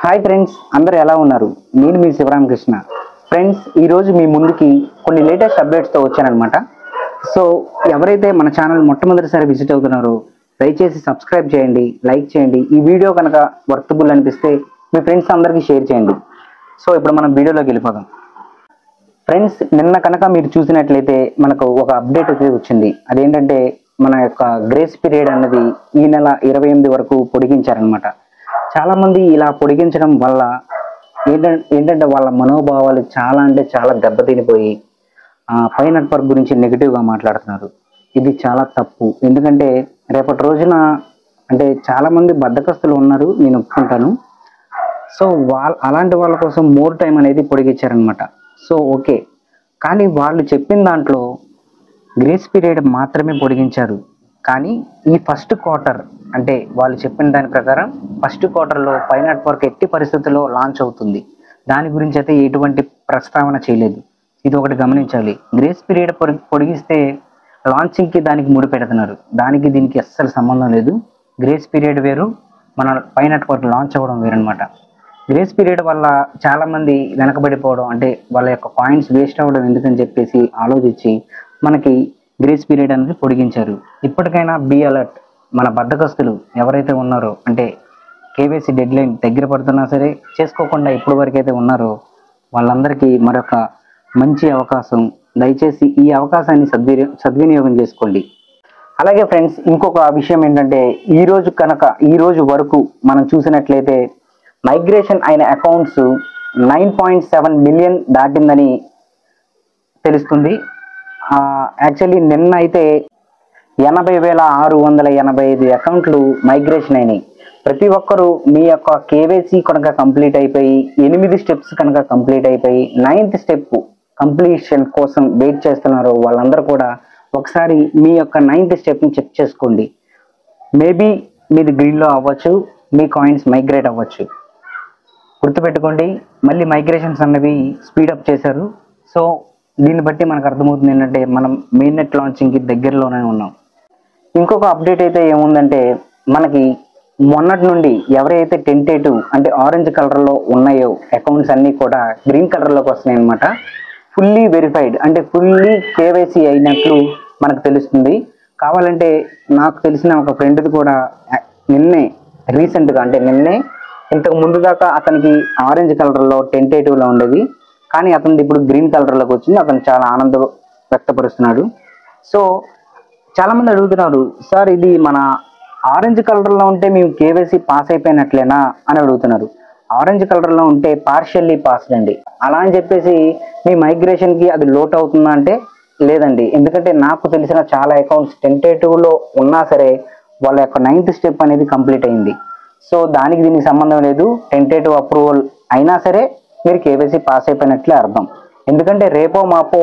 Hi friends, అందరూ ఎలా ఉన్నారు? నేను మీ శివరామకృష్ణ. ఫ్రెండ్స్, ఈరోజు మీ ముందుకి కొన్ని లేటెస్ట్ అప్డేట్స్తో వచ్చానమాట. సో ఎవరైతే మన ఛానల్ మొట్టమొదటిసారి విజిట్ అవుతున్నారో దయచేసి సబ్స్క్రైబ్ చేయండి, లైక్ చేయండి. ఈ వీడియో కనుక వర్తబుల్ అనిపిస్తే మీ ఫ్రెండ్స్ అందరికీ షేర్ చేయండి. సో ఇప్పుడు మనం వీడియోలోకి వెళ్ళిపోదాం. ఫ్రెండ్స్, నిన్న కనుక మీరు చూసినట్లయితే మనకు ఒక అప్డేట్ అయితే వచ్చింది. అదేంటంటే మన యొక్క గ్రేస్ పీరియడ్ అన్నది ఈ నెల 28 వరకు పొడిగించారనమాట. చాలా మంది ఇలా పొడిగించడం వల్ల ఏంటంటే వాళ్ళ మనోభావాలు చాలా అంటే చాలా దెబ్బతినిపోయి పై నెట్వర్క్ గురించి నెగిటివ్గా మాట్లాడుతున్నారు. ఇది చాలా తప్పు. ఎందుకంటే రేపటి రోజున అంటే చాలా మంది బద్ధకస్తులు ఉన్నారు, నేను ఒప్పుకుంటాను. సో అలాంటి వాళ్ళ కోసం మోర్ టైం అనేది పొడిగించారనమాట. సో ఓకే, కానీ వాళ్ళు చెప్పిన దాంట్లో గ్రేస్ పీరియడ్ మాత్రమే పొడిగించారు. కానీ ఈ ఫస్ట్ క్వార్టర్ అంటే వాళ్ళు చెప్పిన దాని ప్రకారం ఫస్ట్ క్వార్టర్లో పై నెట్వర్క్ ఎట్టి పరిస్థితుల్లో లాంచ్ అవుతుంది. దాని గురించి అయితే ఎటువంటి ప్రస్తావన చేయలేదు. ఇది ఒకటి గమనించాలి. గ్రేస్ పీరియడ్ పొడిగిస్తే లాంచింగ్కి దానికి ముడిపెడుతున్నారు. దానికి దీనికి అస్సలు సంబంధం లేదు. గ్రేస్ పీరియడ్ వేరు, మన పై నెట్వర్క్ లాంచ్ అవ్వడం వేరనమాట. గ్రేస్ పీరియడ్ వల్ల చాలామంది వెనకబడిపోవడం, అంటే వాళ్ళ యొక్క కాయిన్స్ వేస్ట్ అవ్వడం ఎందుకని చెప్పేసి ఆలోచించి మనకి గ్రేస్ పీరియడ్ అనేది పొడిగించారు. ఇప్పటికైనా బీ అలర్ట్. మన బద్ధకస్తులు ఎవరైతే ఉన్నారో, అంటే కేవైసీ డెడ్ లైన్ దగ్గర పడుతున్నా సరే చేసుకోకుండా ఇప్పుడు వరకు అయితే ఉన్నారో వాళ్ళందరికీ మరొక మంచి అవకాశం. దయచేసి ఈ అవకాశాన్ని సద్వినియోగం చేసుకోండి. అలాగే ఫ్రెండ్స్, ఇంకొక విషయం ఏంటంటే ఈ రోజు వరకు మనం చూసినట్లయితే మైగ్రేషన్ అయిన అకౌంట్స్ 9.7 మిలియన్ దాటిందని తెలుస్తుంది. యాక్చువల్లీ నిన్న అయితే 80,685 అకౌంట్లు మైగ్రేషన్ అయినాయి. ప్రతి ఒక్కరూ మీ యొక్క కేవైసీ కనుక కంప్లీట్ అయిపోయి 8 స్టెప్స్ కనుక కంప్లీట్ అయిపోయి 9th స్టెప్ కంప్లీషన్ కోసం వెయిట్ చేస్తున్నారో వాళ్ళందరూ కూడా ఒకసారి మీ యొక్క 9th స్టెప్ని చెక్ చేసుకోండి. మేబీ మీది గ్రీన్లో అవ్వచ్చు, మీ కాయిన్స్ మైగ్రేట్ అవ్వచ్చు. గుర్తుపెట్టుకోండి, మళ్ళీ మైగ్రేషన్స్ అన్నవి స్పీడప్ చేశారు. సో దీన్ని బట్టి మనకు అర్థమవుతుంది ఏంటంటే మనం మెయిన్ నెట్ లాంచింగ్కి దగ్గరలోనే ఉన్నాం. ఇంకొక అప్డేట్ అయితే ఏముందంటే మనకి మొన్నటి నుండి ఎవరైతే టెంటేటివ్ అంటే ఆరెంజ్ కలర్లో ఉన్నాయో అకౌంట్స్ అన్నీ కూడా గ్రీన్ కలర్లోకి వస్తున్నాయి అనమాట. ఫుల్లీ వెరిఫైడ్ అంటే ఫుల్లీ కేవైసీ అయినట్లు మనకు తెలుస్తుంది. కావాలంటే నాకు తెలిసిన ఒక ఫ్రెండ్ది కూడా రీసెంట్గా అంటే నిన్నే ఇంతకు ముందు దాకా అతనికి ఆరెంజ్ కలర్లో టెంటేటివ్లో ఉండేది, కానీ అతనిది ఇప్పుడు గ్రీన్ కలర్లోకి వచ్చింది. అతను చాలా ఆనందం వ్యక్తపరుస్తున్నాడు. సో చాలామంది అడుగుతున్నారు, సార్ ఇది మన ఆరెంజ్ కలర్లో ఉంటే మేము కేవైసీ పాస్ అయిపోయినట్లేనా అని అడుగుతున్నారు. ఆరెంజ్ కలర్లో ఉంటే పార్షియల్లీ పాస్డ్ అండి. అలా అని చెప్పేసి మీ మైగ్రేషన్కి అది లోట్ అవుతుందా అంటే లేదండి. ఎందుకంటే నాకు తెలిసిన చాలా అకౌంట్స్ టెంటేటివ్లో ఉన్నా సరే వాళ్ళ యొక్క 9th స్టెప్ అనేది కంప్లీట్ అయింది. సో దానికి దీనికి సంబంధం లేదు. టెంటేటివ్ అప్రూవల్ అయినా సరే మీరు కేవైసీ పాస్ అయిపోయినట్లే అర్థం. ఎందుకంటే రేపో మాపో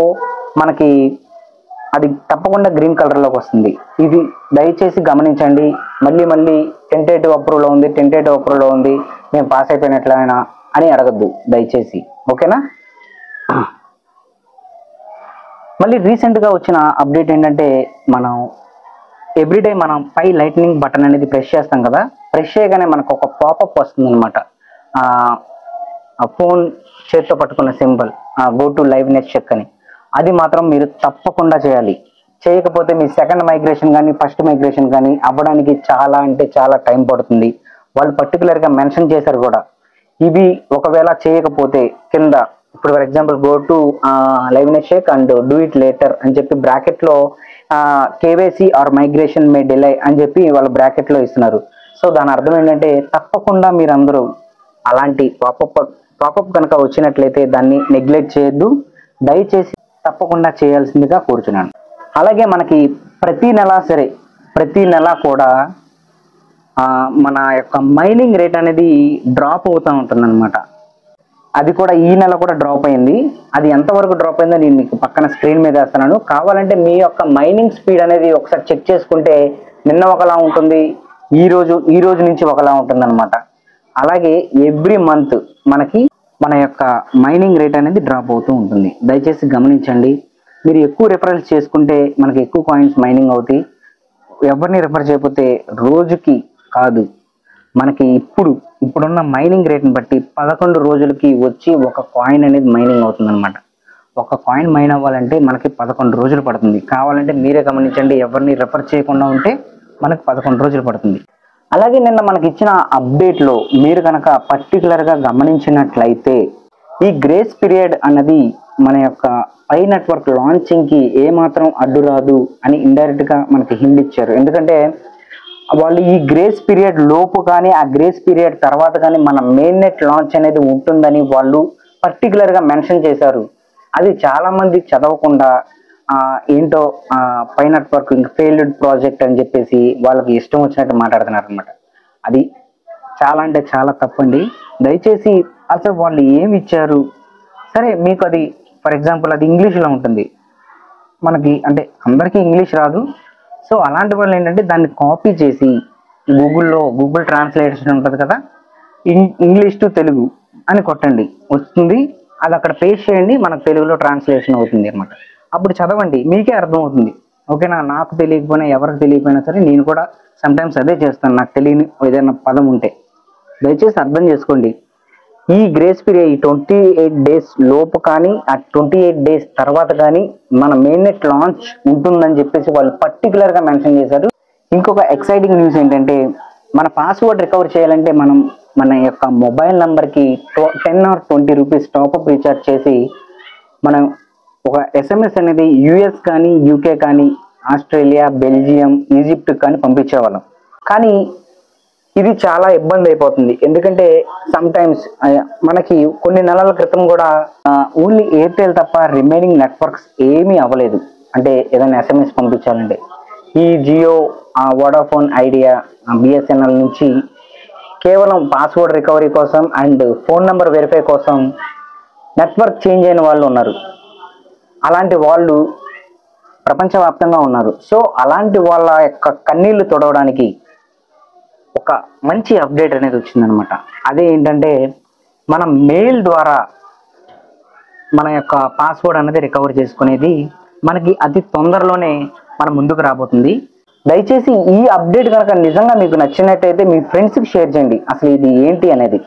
మనకి అది తప్పకుండా గ్రీన్ కలర్లోకి వస్తుంది. ఇది దయచేసి గమనించండి. మళ్ళీ టెంటేటివ్ అప్రూవల్లో ఉంది మేము పాస్ అయిపోయినట్లయినా అని అడగద్దు దయచేసి, ఓకేనా? మళ్ళీ రీసెంట్గా వచ్చిన అప్డేట్ ఏంటంటే మనం ఎవ్రీడే మనం పై లైట్నింగ్ బటన్ అనేది ప్రెస్ చేస్తాం కదా, ప్రెస్ చేయగానే మనకు ఒక పాపప్ వస్తుంది అనమాట. ఫోన్ చేతితో పట్టుకున్న symbol go to live net check అని. అది మాత్రం మీరు తప్పకుండా చేయాలి. చేయకపోతే మీ సెకండ్ మైగ్రేషన్ కానీ ఫస్ట్ మైగ్రేషన్ కానీ అవ్వడానికి చాలా అంటే చాలా టైం పడుతుంది. వాళ్ళు పర్టికులర్గా మెన్షన్ చేశారు కూడా. ఇవి ఒకవేళ చేయకపోతే కింద ఇప్పుడు for example go to live net check and do it later అని చెప్పి బ్రాకెట్లో KYC or migration may delay అని చెప్పి వాళ్ళు బ్రాకెట్లో ఇస్తున్నారు. సో దాని అర్థం ఏంటంటే తప్పకుండా మీరందరూ అలాంటి పాపప్ కనుక వచ్చినట్లయితే దాన్ని నెగ్లెక్ట్ చేయొద్దు. దయచేసి తప్పకుండా చేయాల్సిందిగా కోరుచున్నాను. అలాగే మనకి ప్రతి నెల కూడా మన యొక్క మైనింగ్ రేట్ అనేది డ్రాప్ అవుతూ ఉంటుందన్నమాట. అది కూడా ఈ నెల కూడా డ్రాప్ అయింది. అది ఎంతవరకు డ్రాప్ అయిందో నేను మీకు పక్కన స్క్రీన్ మీద వేస్తున్నాను. కావాలంటే మీ యొక్క మైనింగ్ స్పీడ్ అనేది ఒకసారి చెక్ చేసుకుంటే నిన్న ఒకలా ఉంటుంది, ఈ రోజు నుంచి ఒకలా ఉంటుంది అనమాట. అలాగే ఎవ్రీ మంత్ మనకి మన యొక్క మైనింగ్ రేట్ అనేది డ్రాప్ అవుతూ ఉంటుంది. దయచేసి గమనించండి. మీరు ఎక్కువ రిఫరల్స్ చేసుకుంటే మనకి ఎక్కువ కాయిన్స్ మైనింగ్ అవుతాయి. ఎవరిని రిఫర్ చేయకపోతే రోజుకి కాదు మనకి ఇప్పుడున్న మైనింగ్ రేట్ని బట్టి 11 రోజులకి వచ్చి ఒక కాయిన్ అనేది మైనింగ్ అవుతుంది అనమాట. ఒక కాయిన్ మైన్ అవ్వాలంటే మనకి 11 రోజులు పడుతుంది. కావాలంటే మీరే గమనించండి, ఎవరిని రెఫర్ చేయకుండా ఉంటే మనకి 11 రోజులు పడుతుంది. అలాగే నిన్న మనకి ఇచ్చిన అప్డేట్లో మీరు కనుక పర్టికులర్గా గమనించినట్లయితే ఈ గ్రేస్ పీరియడ్ అన్నది మన యొక్క పై నెట్వర్క్ లాంచింగ్కి ఏమాత్రం అడ్డు రాదు అని ఇండైరెక్ట్గా మనకి హింట్ ఇచ్చారు. ఎందుకంటే వాళ్ళు ఈ గ్రేస్ పీరియడ్ లోపు కానీ ఆ గ్రేస్ పీరియడ్ తర్వాత కానీ మన మెయిన్ నెట్ లాంచ్ అనేది ఉంటుందని వాళ్ళు పర్టికులర్గా మెన్షన్ చేశారు. అది చాలామంది చదవకుండా ఏంటో పై నెట్వర్క్ ఇంకా ఫెయిల్డ్ ప్రాజెక్ట్ అని చెప్పేసి వాళ్ళకి ఇష్టం వచ్చినట్టు మాట్లాడుతున్నారు అనమాట. అది చాలా అంటే చాలా తప్పండి. దయచేసి అసలు వాళ్ళు ఏమి ఇచ్చారు, సరే మీకు అది ఫర్ ఎగ్జాంపుల్ అది ఇంగ్లీష్లో ఉంటుంది, మనకి అంటే అందరికీ ఇంగ్లీష్ రాదు. సో అలాంటి వాళ్ళు ఏంటంటే దాన్ని కాపీ చేసి గూగుల్ ట్రాన్స్లేషన్ ఉంటుంది కదా, ఇంగ్లీష్ టు తెలుగు అని కొట్టండి, వస్తుంది. అది అక్కడ పేస్ట్ చేయండి, మనకు తెలుగులో ట్రాన్స్లేషన్ అవుతుంది అనమాట. అప్పుడు చదవండి, మీకే అర్థం అవుతుంది. ఓకేనా? నాకు తెలియకపోయినా ఎవరికి తెలియకపోయినా సరే నేను కూడా సమ్టైమ్స్ అదే చేస్తాను, నాకు తెలియని ఏదైనా పదం ఉంటే. దయచేసి అర్థం చేసుకోండి. ఈ గ్రేస్ పీరియడ్ ఈ 28 డేస్ లోపు కానీ ఆ 28 డేస్ తర్వాత కానీ మన మెయిన్ నెట్ లాంచ్ ఉంటుందని చెప్పేసి వాళ్ళు పర్టికులర్గా మెన్షన్ చేశారు. ఇంకొక ఎక్సైటింగ్ న్యూస్ ఏంటంటే మన పాస్వర్డ్ రికవర్ చేయాలంటే మనం మన యొక్క మొబైల్ నెంబర్కి 10 or 20 రూపీస్ టాప్అప్ రీఛార్జ్ చేసి మనం ఒక ఎస్ఎంఎస్ అనేది యుఎస్ కానీ యూకే కానీ ఆస్ట్రేలియా బెల్జియం ఈజిప్ట్ కానీ పంపించేవాళ్ళం. కానీ ఇది చాలా ఇబ్బంది అయిపోతుంది. ఎందుకంటే సమ్టైమ్స్ మనకి కొన్ని నెలల క్రితం కూడా ఓన్లీ ఎయిర్టెల్ తప్ప రిమైనింగ్ నెట్వర్క్స్ ఏమీ అవ్వలేదు. అంటే ఏదైనా ఎస్ఎంఎస్ పంపించాలంటే ఈ జియో, వోడాఫోన్ ఐడియా, బిఎస్ఎన్ఎల్ నుంచి కేవలం పాస్వర్డ్ రికవరీ కోసం అండ్ ఫోన్ నెంబర్ వెరిఫై కోసం నెట్వర్క్ చేంజ్ అయిన వాళ్ళు ఉన్నారు. అలాంటి వాళ్ళు ప్రపంచవ్యాప్తంగా ఉన్నారు. సో అలాంటి వాళ్ళ యొక్క కన్నీళ్లు తొడవడానికి ఒక మంచి అప్డేట్ అనేది వచ్చిందనమాట. అదే ఏంటంటే మన మెయిల్ ద్వారా మన యొక్క పాస్వర్డ్ అనేది రికవర్ చేసుకునేది మనకి అతి తొందరలోనే మన ముందుకు రాబోతుంది. దయచేసి ఈ అప్డేట్ కనుక నిజంగా మీకు నచ్చినట్టయితే మీ ఫ్రెండ్స్కి షేర్ చేయండి అసలు ఇది ఏంటి అనేది.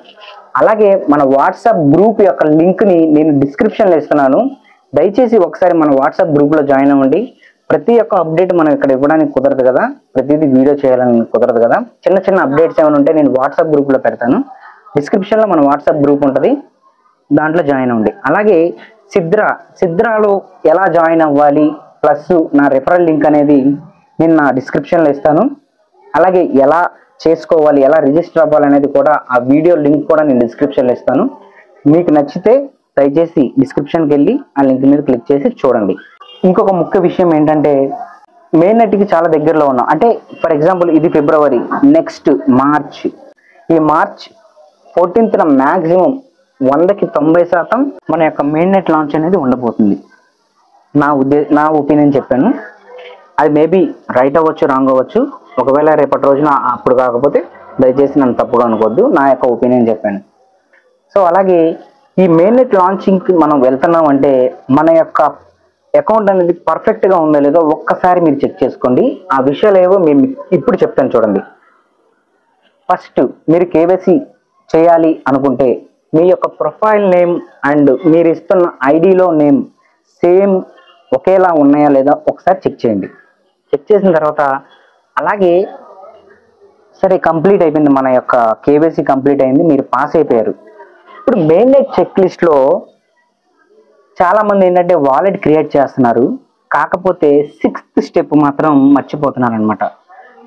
అలాగే మన వాట్సాప్ గ్రూప్ యొక్క లింక్ని నేను డిస్క్రిప్షన్లో ఇస్తున్నాను. దయచేసి ఒకసారి మన వాట్సాప్ గ్రూప్లో జాయిన్ అవ్వండి. ప్రతి ఒక్క అప్డేట్ మనం ఇక్కడ ఇవ్వడానికి కుదరదు కదా, ప్రతిదీ వీడియో చేయాలని కుదరదు కదా. చిన్న చిన్న అప్డేట్స్ ఏమైనా ఉంటే నేను వాట్సాప్ గ్రూప్లో పెడతాను. డిస్క్రిప్షన్లో మన వాట్సాప్ గ్రూప్ ఉంటుంది, దాంట్లో జాయిన్ అవ్వండి. అలాగే సిద్రాలో ఎలా జాయిన్ అవ్వాలి ప్లస్ నా రెఫరల్ లింక్ అనేది నేను నా డిస్క్రిప్షన్లో ఇస్తాను. అలాగే ఎలా చేసుకోవాలి, ఎలా రిజిస్టర్ అవ్వాలి అనేది కూడా ఆ వీడియో లింక్ కూడా నేను డిస్క్రిప్షన్లో ఇస్తాను. మీకు నచ్చితే దయచేసి డిస్క్రిప్షన్కి వెళ్ళి ఆ లింక్ మీద క్లిక్ చేసి చూడండి. ఇంకొక ముఖ్య విషయం ఏంటంటే మెయిన్ నెట్కి చాలా దగ్గరలో ఉన్నాం. అంటే ఫర్ ఎగ్జాంపుల్ ఇది ఫిబ్రవరి, నెక్స్ట్ మార్చ్, ఈ మార్చ్ 14th మ్యాక్సిమం 100కి 90% మన యొక్క మెయిన్ నెట్ లాంచ్ అనేది ఉండబోతుంది. నా ఒపీనియన్ చెప్పాను. అది మేబీ రైట్ అవ్వచ్చు, రాంగ్ అవ్వచ్చు. ఒకవేళ రేపటి రోజున అప్పుడు కాకపోతే దయచేసి నన్ను తప్పుగా అనుకోవద్దు, నా యొక్క ఒపీనియన్ చెప్పాను. సో అలాగే ఈ మెయిన్ నెట్ లాంచింగ్కి మనం వెళ్తున్నాం అంటే మన యొక్క అకౌంట్ అనేది పర్ఫెక్ట్గా ఉందో లేదో ఒక్కసారి మీరు చెక్ చేసుకోండి. ఆ విషయాలు ఏవో మేము ఇప్పుడు చెప్తాను చూడండి. ఫస్ట్ మీరు కేవైసీ చేయాలి అనుకుంటే మీ యొక్క ప్రొఫైల్ నేమ్ అండ్ మీరు ఇస్తున్న ఐడిలో నేమ్ సేమ్ ఒకేలా ఉన్నాయా లేదా ఒకసారి చెక్ చేయండి. చెక్ చేసిన తర్వాత అలాగే సరే కంప్లీట్ అయిపోయింది, మన యొక్క కేవైసీ కంప్లీట్ అయింది, మీరు పాస్ అయిపోయారు. ఇప్పుడు మెయిన్ నెట్ చెక్ లిస్ట్లో చాలామంది ఏంటంటే వాలెట్ క్రియేట్ చేస్తున్నారు, కాకపోతే 6th స్టెప్ మాత్రం మర్చిపోతున్నారు అనమాట.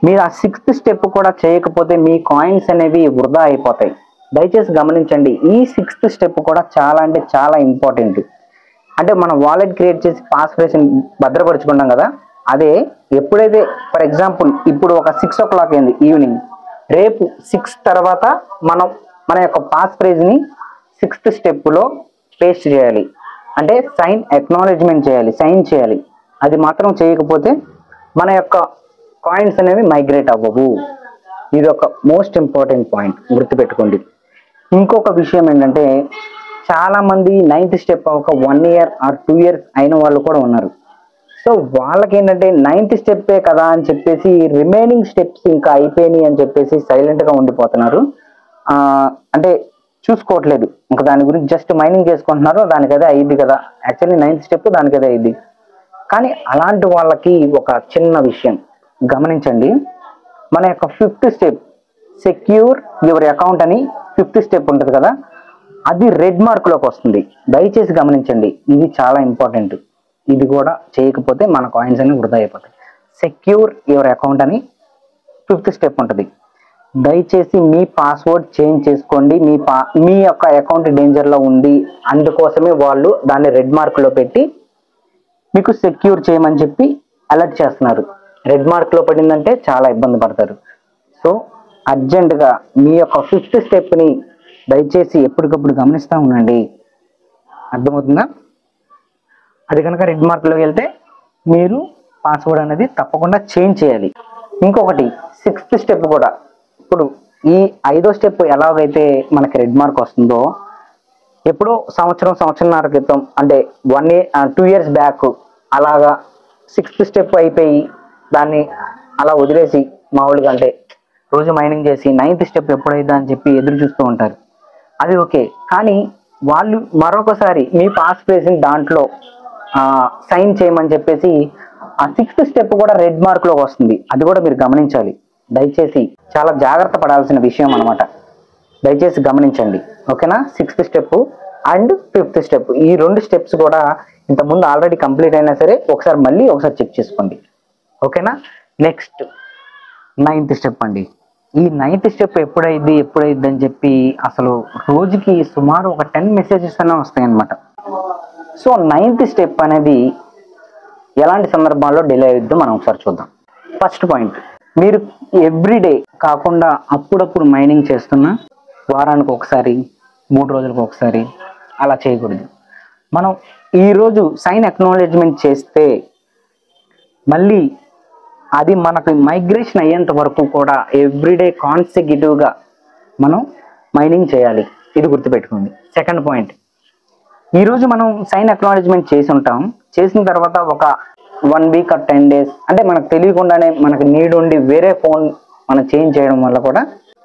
మీరు ఆ 6th స్టెప్ కూడా చేయకపోతే మీ కాయిన్స్ అనేవి వృధా అయిపోతాయి. దయచేసి గమనించండి, ఈ 6th స్టెప్ కూడా చాలా అంటే చాలా ఇంపార్టెంట్. అంటే మనం వాలెట్ క్రియేట్ చేసి పాస్వర్డ్స్ భద్రపరుచుకుంటాం కదా, అదే ఎప్పుడైతే ఫర్ ఎగ్జాంపుల్ ఇప్పుడు ఒక 6 o'clock అయింది ఈవినింగ్, రేపు 6 తర్వాత మనం మన యొక్క పాస్వర్డ్ని 6th స్టెప్లో పేస్ట్ చేయాలి. అంటే సైన్ అక్నాలెడ్జ్మెంట్ చేయాలి, సైన్ చేయాలి. అది మాత్రం చేయకపోతే మన యొక్క కాయిన్స్ అనేవి మైగ్రేట్ అవ్వవు. ఇది ఒక మోస్ట్ ఇంపార్టెంట్ పాయింట్, గుర్తుపెట్టుకోండి. ఇంకొక విషయం ఏంటంటే చాలామంది 9th స్టెప్ ఒక 1 year or 2 years అయిన వాళ్ళు కూడా ఉన్నారు. సో వాళ్ళకి ఏంటంటే 9th స్టెప్పే కదా అని చెప్పేసి రిమైనింగ్ స్టెప్స్ ఇంకా అయిపోయినాయి అని చెప్పేసి సైలెంట్గా ఉండిపోతున్నారు. అంటే చూసుకోవట్లేదు, ఇంకా దాని గురించి జస్ట్ మైనింగ్ చేసుకుంటున్నారు, దానికదే అయ్యిద్ది కదా, యాక్చువల్లీ 9th స్టెప్ దానికదే అయ్యిద్ది. కానీ అలాంటి వాళ్ళకి ఒక చిన్న విషయం గమనించండి. మన యొక్క 5th step secure your account అని 5th స్టెప్ ఉంటుంది కదా, అది రెడ్ మార్క్లోకి వస్తుంది. దయచేసి గమనించండి, ఇది చాలా ఇంపార్టెంట్. ఇది కూడా చేయకపోతే మన కాయిన్స్ అన్ని వృధా అయిపోతాయి. సెక్యూర్ యువర్ అకౌంట్ అని 5th స్టెప్ ఉంటుంది. దయచేసి మీ పాస్వర్డ్ చేంజ్ చేసుకోండి. మీ యొక్క అకౌంట్ డేంజర్లో ఉంది, అందుకోసమే వాళ్ళు దాన్ని రెడ్ మార్క్లో పెట్టి మీకు సెక్యూర్ చేయమని చెప్పి అలర్ట్ చేస్తున్నారు. రెడ్ మార్క్లో పడిందంటే చాలా ఇబ్బంది పడతారు. సో అర్జెంటుగా మీ యొక్క 5th స్టెప్ని దయచేసి ఎప్పటికప్పుడు గమనిస్తూ ఉండండి. అర్థమవుతుందా? అది కనుక రెడ్ మార్క్లోకి వెళ్తే మీరు పాస్వర్డ్ అనేది తప్పకుండా చేంజ్ చేయాలి. ఇంకొకటి 6th స్టెప్ కూడా, ఇప్పుడు ఈ 5వ స్టెప్ ఎలాగైతే మనకి రెడ్ మార్క్ వస్తుందో, ఎప్పుడో సంవత్సరంన్నర క్రితం అంటే 2 years బ్యాక్ అలాగా 6th స్టెప్ అయిపోయి దాన్ని అలా వదిలేసి మామూలుగా అంటే రోజు మైనింగ్ చేసి 9th స్టెప్ ఎప్పుడైతే అని చెప్పి ఎదురు చూస్తూ ఉంటారు. అది ఓకే, కానీ వాళ్ళు మరొకసారి మీ పాస్ ప్లేస్ని దాంట్లో సైన్ చేయమని చెప్పేసి ఆ 6th స్టెప్ కూడా రెడ్ మార్క్లోకి వస్తుంది. అది కూడా మీరు గమనించాలి. దయచేసి చాలా జాగ్రత్త పడాల్సిన విషయం అనమాట. దయచేసి గమనించండి, ఓకేనా? 6th step and 5th step, ఈ 2 స్టెప్స్ కూడా ఇంతకుముందు ఆల్రెడీ కంప్లీట్ అయినా సరే ఒకసారి చెక్ చేసుకోండి, ఓకేనా? నెక్స్ట్ 9th స్టెప్ అండి. ఈ 9th స్టెప్ ఎప్పుడైద్ది అని చెప్పి అసలు రోజుకి సుమారు ఒక 10 మెసేజెస్ అనే వస్తాయి అన్నమాట. సో 9th స్టెప్ అనేది ఎలాంటి సందర్భాల్లో డిలే అవుద్దో మనం ఒకసారి చూద్దాం. ఫస్ట్ పాయింట్, మీరు ఎవ్రీడే కాకుండా అప్పుడప్పుడు మైనింగ్ చేస్తున్నా వారానికి ఒకసారి 3 రోజులకు ఒకసారి అలా చేయకూడదు. మనం ఈరోజు సైన్ అక్నాలెడ్జ్మెంట్ చేస్తే మళ్ళీ అది మనకు మైగ్రేషన్ అయ్యేంత వరకు కూడా ఎవ్రీడే కాన్సిక్యూటివ్గా మనం మైనింగ్ చేయాలి. ఇది గుర్తుపెట్టుకోండి. సెకండ్ పాయింట్, ఈరోజు మనం సైన్ అక్నాలెడ్జ్మెంట్ చేసి ఉంటాం, చేసిన తర్వాత ఒక 1 week or 10 days అంటే మనకు తెలియకుండానే మనకు నీడ్ ఉండి వేరే ఫోన్ మనం చేంజ్ చేయడం వల్ల కూడా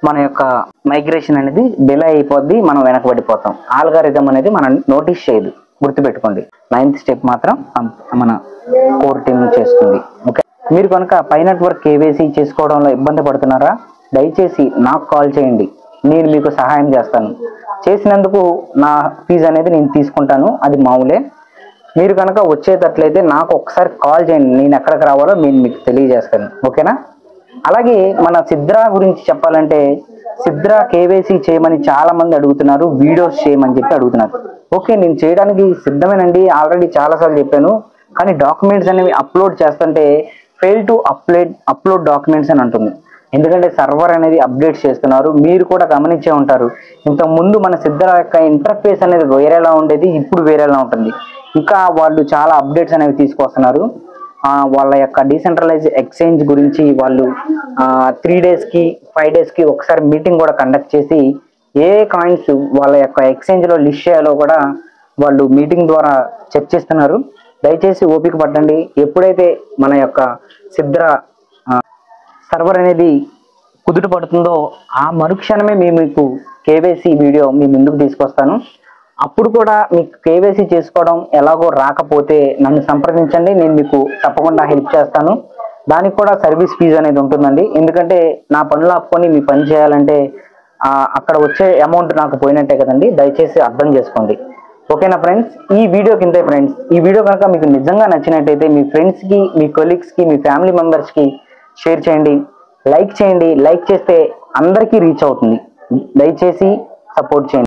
మన యొక్క మైగ్రేషన్ అనేది డిలే అయిపోద్ది, మనం వెనకబడిపోతాం. ఆల్గారిథం అనేది మనం నోటీస్ చేయదు, గుర్తుపెట్టుకోండి. 9th స్టెప్ మాత్రం మన కోర్ టీమ్ చేస్తుంది, ఓకే? మీరు కనుక పై నెట్వర్క్ కేవైసీ చేసుకోవడంలో ఇబ్బంది పడుతున్నారా? దయచేసి నాకు కాల్ చేయండి, నేను మీకు సహాయం చేస్తాను. చేసినందుకు నా ఫీజు అనేది నేను తీసుకుంటాను, అది మామూలే. మీరు కనుక వచ్చేటట్లయితే నాకు ఒకసారి కాల్ చేయండి, నేను ఎక్కడికి రావాలో నేను మీకు తెలియజేస్తాను, ఓకేనా? అలాగే మన సిద్రా గురించి చెప్పాలంటే, సిద్రా కేవైసీ చేయమని చాలా మంది అడుగుతున్నారు, వీడియోస్ చేయమని చెప్పి అడుగుతున్నారు. ఓకే, నేను చేయడానికి సిద్ధమేనండి, ఆల్రెడీ చాలాసార్లు చెప్పాను. కానీ డాక్యుమెంట్స్ అనేవి అప్లోడ్ చేస్తుంటే ఫెయిల్ టు అప్లోడ్ డాక్యుమెంట్స్ అని అంటుంది. ఎందుకంటే సర్వర్ అనేది అప్డేట్ చేస్తున్నారు. మీరు కూడా గమనించే ఉంటారు, ఇంతకుముందు మన సిద్రా యొక్క ఇంటర్ఫేస్ అనేది వేరేలా ఉండేది, ఇప్పుడు వేరేలా ఉంటుంది. ఇంకా వాళ్ళు చాలా అప్డేట్స్ అనేవి తీసుకొస్తున్నారు. వాళ్ళ యొక్క డీసెంట్రలైజ్ ఎక్స్చేంజ్ గురించి వాళ్ళు 3 daysకి 5 daysకి ఒకసారి మీటింగ్ కూడా కండక్ట్ చేసి ఏ కాయిన్స్ వాళ్ళ యొక్క ఎక్స్చేంజ్లో లిస్ట్ చేయాలో కూడా వాళ్ళు మీటింగ్ ద్వారా చర్చిస్తున్నారు. దయచేసి ఓపిక పట్టండి. ఎప్పుడైతే మన యొక్క సిద్రా సర్వర్ అనేది కుదుట పడుతుందో ఆ మరుక్షణమే మీకు కేవైసీ వీడియో మీ ముందుకు తీసుకొస్తాను. అప్పుడు కూడా మీకు కేవైసీ చేసుకోవడం ఎలాగో రాకపోతే నన్ను సంప్రదించండి, నేను మీకు తప్పకుండా హెల్ప్ చేస్తాను. దానికి కూడా సర్వీస్ ఫీజు అనేది ఉంటుందండి. ఎందుకంటే నా పనులు ఆపుకొని మీ పని చేయాలంటే అక్కడ వచ్చే అమౌంట్ నాకు పోయినట్టే కదండి. దయచేసి అర్థం చేసుకోండి, ఓకేనా ఫ్రెండ్స్? ఈ వీడియో కింద ఫ్రెండ్స్, ఈ వీడియో కనుక మీకు నిజంగా నచ్చినట్టయితే మీ ఫ్రెండ్స్కి, మీ కొలీగ్స్కి, మీ ఫ్యామిలీ మెంబర్స్కి షేర్ చేయండి, లైక్ చేయండి. లైక్ చేస్తే అందరికీ రీచ్ అవుతుంది. దయచేసి సపోర్ట్ చేయండి.